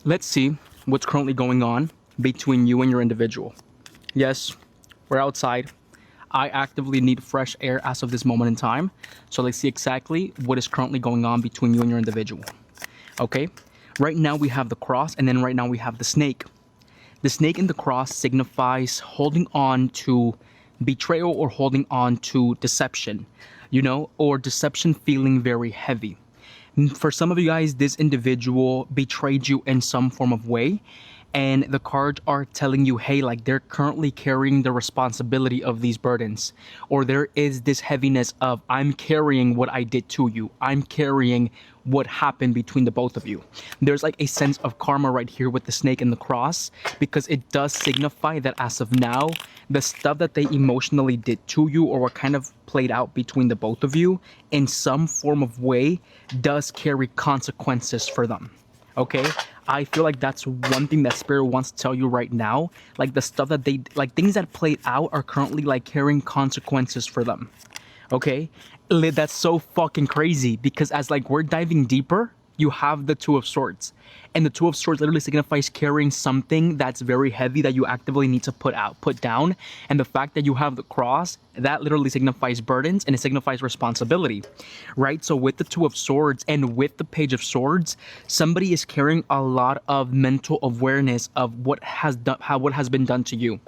Let's see what's currently going on between you and your individual. Yes, we're outside. I actively need fresh air as of this moment in time. So let's see exactly what is currently going on between you and your individual. Okay? Right now we have the cross, and then right now we have the snake. The snake in the cross signifies holding on to betrayal or holding on to deception, or deception feeling very heavy. For some of you guys, this individual betrayed you in some form of way, and the cards are telling you, hey, like they're currently carrying the responsibility of these burdens, or there is this heaviness of I'm carrying what I did to you, I'm carrying what happened between the both of you. There's like a sense of karma right here with the snake and the cross, because it does signify that as of now, the stuff that they emotionally did to you, or what kind of played out between the both of you in some form of way, does carry consequences for them. Okay, I feel like that's one thing that spirit wants to tell you right now. Like the stuff that they, like things that played out are currently like carrying consequences for them. Okay, that's so fucking crazy, because as like we're diving deeper, you have the Two of Swords, and the Two of Swords literally signifies carrying something that's very heavy that you actively need to put down. And the fact that you have the cross, that literally signifies burdens, and it signifies responsibility, right? So with the Two of Swords and with the Page of Swords, somebody is carrying a lot of mental awareness of what has been done to you,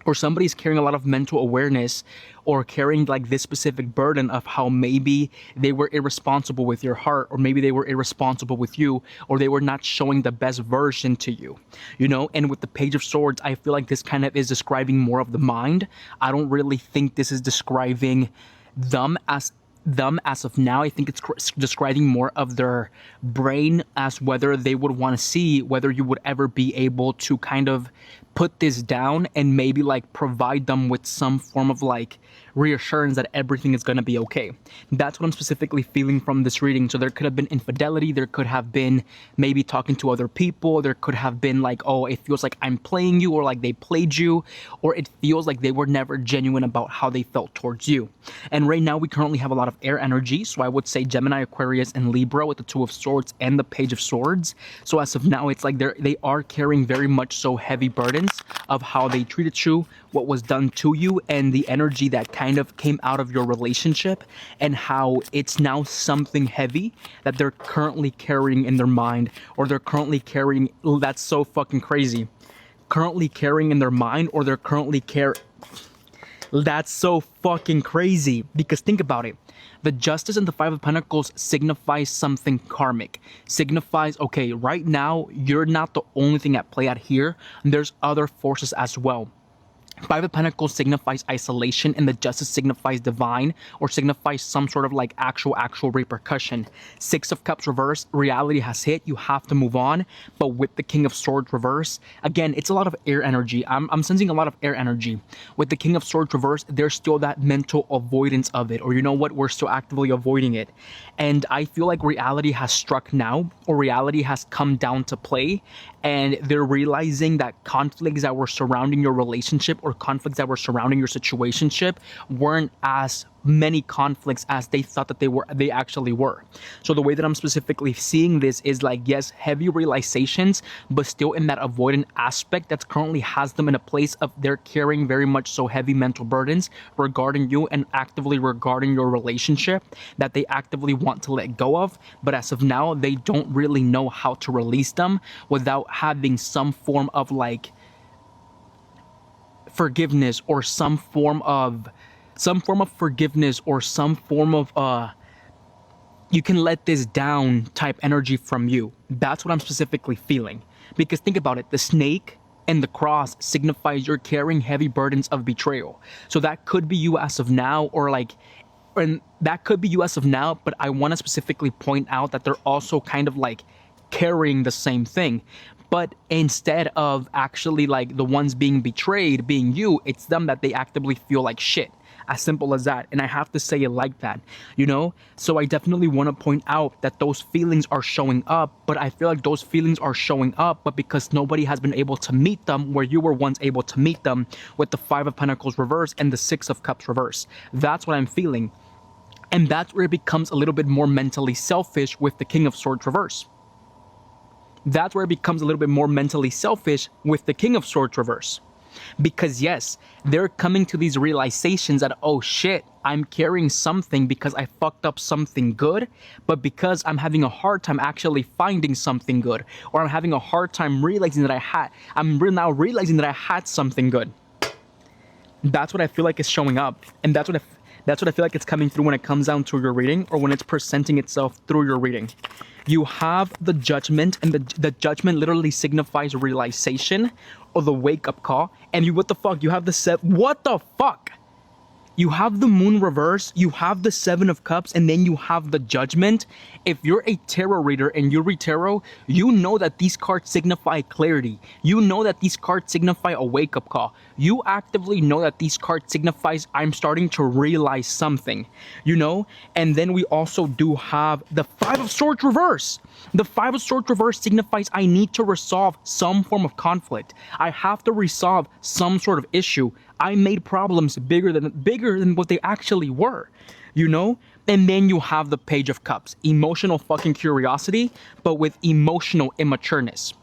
or somebody's carrying a lot of mental awareness, or carrying like this specific burden of how maybe they were irresponsible with your heart, or maybe they were irresponsible with you, or they were not showing the best version to you, And with the Page of Swords, I feel like this kind of is describing more of the mind. I don't really think this is describing them as of now. I think it's describing more of their brain, as whether they would want to see whether you would ever be able to kind of put this down and maybe like provide them with some form of like reassurance that everything is going to be okay. That's what I'm specifically feeling from this reading. So there could have been infidelity, there could have been maybe talking to other people, there could have been like, oh, it feels like I'm playing you, or like they played you, or it feels like they were never genuine about how they felt towards you. And right now we currently have a lot of air energy, so I would say Gemini, Aquarius, and Libra with the Two of Swords and the Page of Swords. So as of now, it's like they are carrying very much so heavy burdens of how they treated you, what was done to you, and the energy that kind of came out of your relationship, and how it's now something heavy that they're currently carrying in their mind, or they're currently carrying. That's so fucking crazy. Currently carrying in their mind, or they're currently That's so fucking crazy, because think about it. The Justice and the Five of Pentacles signifies something karmic. Signifies, okay, right now, you're not the only thing at play out here. There's other forces as well. Five of Pentacles signifies isolation, and the Justice signifies divine, or signifies some sort of like actual repercussion. Six of Cups reverse, reality has hit, you have to move on. But with the King of Swords reverse, again, it's a lot of air energy. I'm sensing a lot of air energy. With the King of Swords reverse, there's still that mental avoidance of it, or you know what, we're still actively avoiding it. And I feel like reality has struck now, or reality has come down to play, and they're realizing that conflicts that were surrounding your relationship, or conflicts that were surrounding your situationship, weren't as many conflicts as they thought that they actually were. So the way that I'm specifically seeing this is like, yes, heavy realizations, but still in that avoidant aspect that currently has them in a place of they're carrying very much so heavy mental burdens regarding you, and actively regarding your relationship, that they actively want to let go of, but as of now they don't really know how to release them without having some form of like forgiveness, or some form of forgiveness, or some form of you can let this down type energy from you. That's what I'm specifically feeling. Because think about it, the snake and the cross signifies you're carrying heavy burdens of betrayal. So that could be you as of now, or like, and that could be you as of now, but I want to specifically point out that they're also kind of like carrying the same thing. But instead of actually like the ones being betrayed being you, it's them that they actively feel like shit. As simple as that. And I have to say it like that, So I definitely want to point out that those feelings are showing up, but I feel like those feelings are showing up, but because nobody has been able to meet them where you were once able to meet them with the Five of Pentacles reverse and the Six of Cups reverse. That's what I'm feeling. And that's where it becomes a little bit more mentally selfish with the King of Swords reverse. That's where it becomes a little bit more mentally selfish with the King of Swords reverse. Because yes, they're coming to these realizations that, oh shit, I'm carrying something because I fucked up something good, but because I'm having a hard time actually finding something good, or I'm having a hard time realizing that now realizing that I had something good. That's what I feel like is showing up, and that's what I feel like it's coming through when it comes down to your reading, or when it's presenting itself through your reading. You have the Judgment, and the Judgment literally signifies realization or the wake-up call. And you, what the fuck? You have the what the fuck? You have the Moon reverse, you have the Seven of Cups, and then you have the Judgment. If you're a tarot reader and you read tarot, you know that these cards signify clarity. You know that these cards signify a wake-up call. You actively know that these cards signifies I'm starting to realize something, you know? And then we also do have the Five of Swords reverse. The Five of Swords reverse signifies I need to resolve some form of conflict. I have to resolve some sort of issue. I made problems bigger than what they actually were, you know? And then you have the Page of Cups, emotional fucking curiosity, but with emotional immatureness.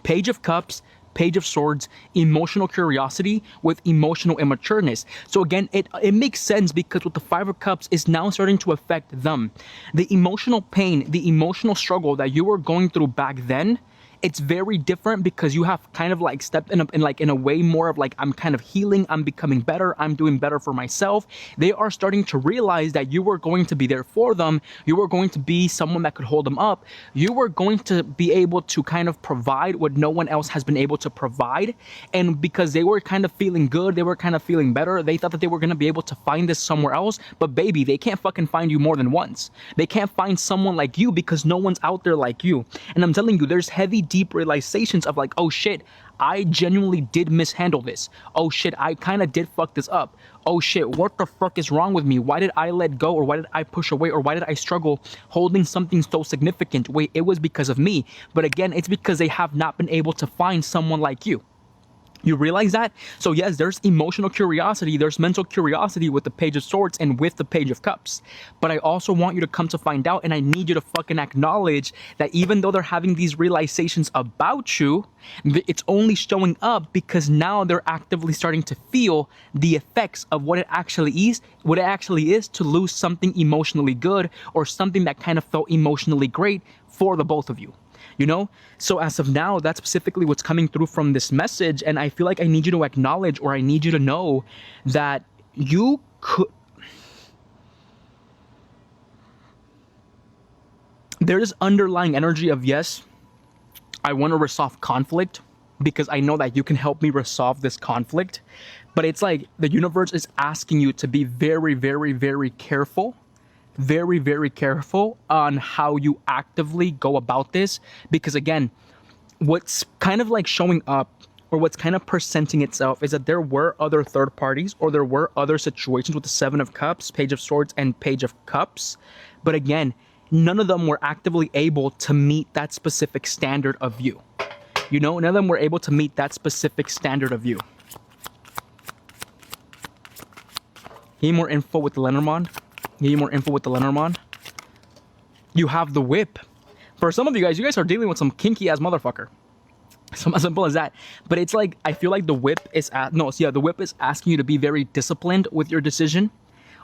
Page of Cups, Page of Swords, emotional curiosity with emotional immatureness. So again, it makes sense because with the Five of Cups is now starting to affect them. The emotional pain, the emotional struggle that you were going through back then, it's very different because you have kind of like stepped in a way more of like, I'm kind of healing, I'm becoming better, I'm doing better for myself. They are starting to realize that you were going to be there for them. You were going to be someone that could hold them up. You were going to be able to kind of provide what no one else has been able to provide. And because they were kind of feeling good, they were kind of feeling better, they thought that they were going to be able to find this somewhere else. But baby, they can't fucking find you more than once. They can't find someone like you because no one's out there like you. And I'm telling you, there's heavy, deep realizations of like, oh shit, I genuinely did mishandle this. Oh shit, I kind of did fuck this up. Oh shit, what the fuck is wrong with me? Why did I let go, or why did I push away, or why did I struggle holding something so significant? Wait, it was because of me. But again, it's because they have not been able to find someone like you. You realize that? So yes, there's emotional curiosity, there's mental curiosity with the Page of Swords and with the Page of Cups. But I also want you to come to find out, and I need you to fucking acknowledge that even though they're having these realizations about you, it's only showing up because now they're actively starting to feel the effects of what it actually is to lose something emotionally good, or something that kind of felt emotionally great for the both of you. You know, so as of now, that's specifically what's coming through from this message. And I feel like I need you to acknowledge, or I need you to know that you could. There's underlying energy of, yes, I want to resolve conflict because I know that you can help me resolve this conflict. But it's like the universe is asking you to be very, very, very careful. Very, very careful on how you actively go about this, because again, what's kind of like showing up, or what's kind of presenting itself, is that there were other third parties, or there were other situations with the Seven of Cups, Page of Swords, and Page of Cups. But again, none of them were actively able to meet that specific standard of you. You know, none of them were able to meet that specific standard of you. Need more info with the Lenormand? Need more info with the Lenormand? You have the Whip. For some of you guys are dealing with some kinky ass motherfucker. So as simple as that. But it's like, I feel like the Whip is the Whip is asking you to be very disciplined with your decision.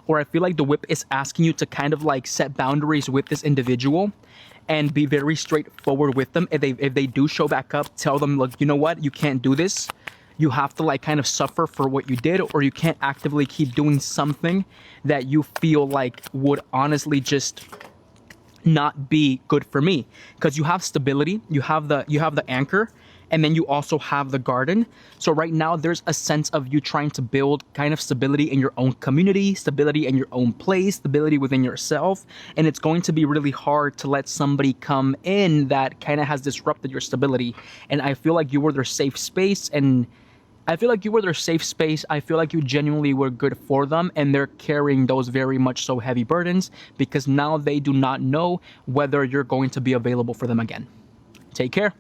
Or I feel like the Whip is asking you to kind of like set boundaries with this individual and be very straightforward with them. If they do show back up, tell them, look, you know what, you can't do this. You have to like kind of suffer for what you did, or you can't actively keep doing something that you feel like would honestly just not be good for me. Because you have stability, you have the anchor, and then you also have the garden. So right now there's a sense of you trying to build kind of stability in your own community, stability in your own place, stability within yourself. And it's going to be really hard to let somebody come in that kind of has disrupted your stability. And I feel like you were their safe space, and I feel like you were their safe space. I feel like you genuinely were good for them, and they're carrying those very much so heavy burdens because now they do not know whether you're going to be available for them again. Take care.